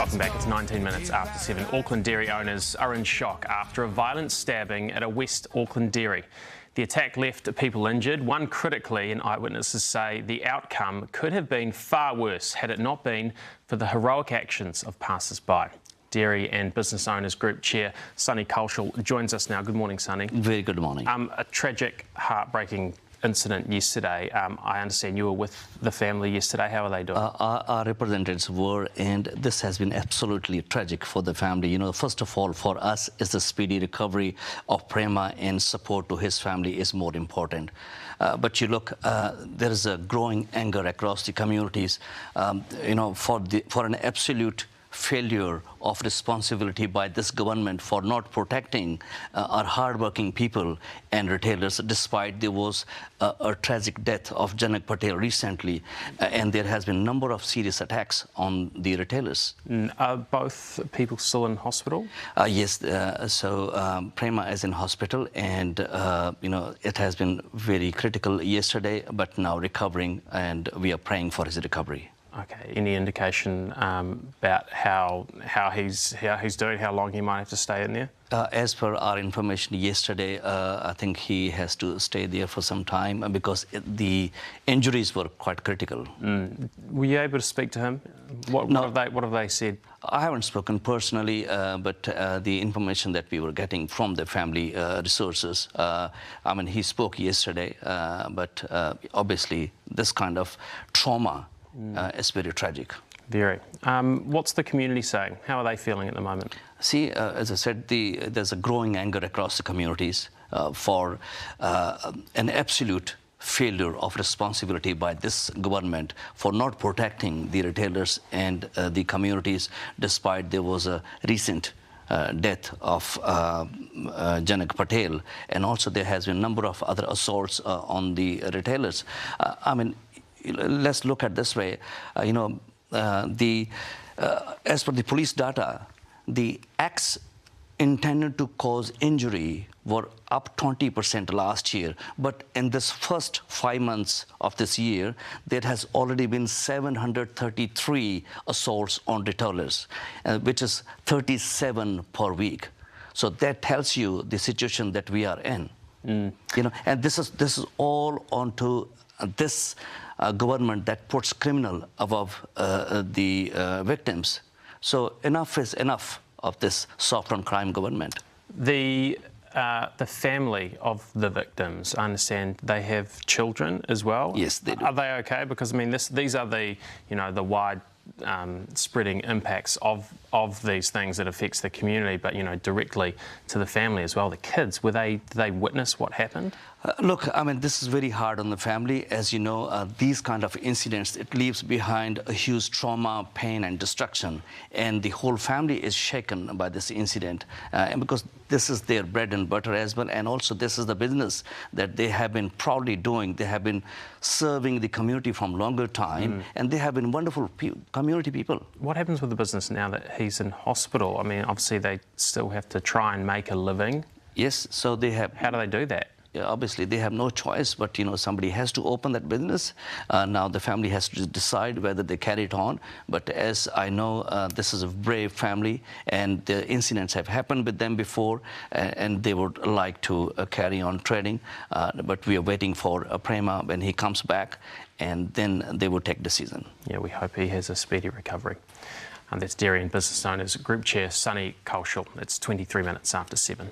Welcome back. It's 19 minutes after 7. Auckland dairy owners are in shock after a violent stabbing at a West Auckland dairy. The attack left people injured, one critically, and eyewitnesses say the outcome could have been far worse had it not been for the heroic actions of passers-by. Dairy and Business Owners Group Chair Sunny Kulshall joins us now. Good morning, Sunny. Very good morning. A tragic, heartbreaking incident yesterday. I understand you were with the family yesterday. How are they doing? Our representatives were, and this has been absolutely tragic for the family. You know, first of all, for us, is the speedy recovery of Prema, and support to his family is more important. But you look, there is a growing anger across the communities, you know, for an absolute failure of responsibility by this government for not protecting our hardworking people and retailers, despite there was a tragic death of Janak Patel recently, and there has been a number of serious attacks on the retailers. Are both people still in hospital? Yes, so Prema is in hospital, and you know, it has been very critical yesterday, but now recovering, and we are praying for his recovery. Okay. Any indication about how he's doing? How long he might have to stay in there? As per our information yesterday, I think he has to stay there for some time because the injuries were quite critical. Were you able to speak to him? What have they said? I haven't spoken personally, but the information that we were getting from the family resources, I mean, he spoke yesterday, but obviously this kind of trauma is very tragic. Very. What's the community saying? How are they feeling at the moment? See, as I said, there's a growing anger across the communities for an absolute failure of responsibility by this government for not protecting the retailers and the communities, despite there was a recent death of Janak Patel, and also there has been a number of other assaults on the retailers. I mean, let's look at this way. You know, as per the police data, the acts intended to cause injury were up 20% last year. But in this first 5 months of this year, there has already been 733 assaults on retailers, which is 37 per week. So that tells you the situation that we are in. You know, and this is all onto this government that puts criminal above the victims. So enough is enough of this soft on crime government. The family of the victims, I understand they have children as well. Yes, they do. Are they okay? Because I mean, these are the wide spreading impacts of these things that affects the community, but directly to the family as well. The kids, did they witness what happened? Look, I mean, this is very hard on the family. As you know, these kind of incidents, it leaves behind a huge trauma, pain and destruction. And the whole family is shaken by this incident. And because this is their bread and butter as well. And also this is the business that they have been proudly doing. They have been serving the community from longer time. And they have been wonderful community people. What happens with the business now that he's in hospital? I mean, obviously they still have to try and make a living. Yes, so they have... How do they do that? Yeah, obviously, they have no choice, but, somebody has to open that business. Now, the family has to decide whether they carry it on. But as I know, this is a brave family, and the incidents have happened with them before, and they would like to carry on trading. But we are waiting for Prema when he comes back, and then they will take decision. Yeah, we hope he has a speedy recovery. And that's Dairy and Business Owners Group Chair Sunny Kulshall. It's 23 minutes after 7.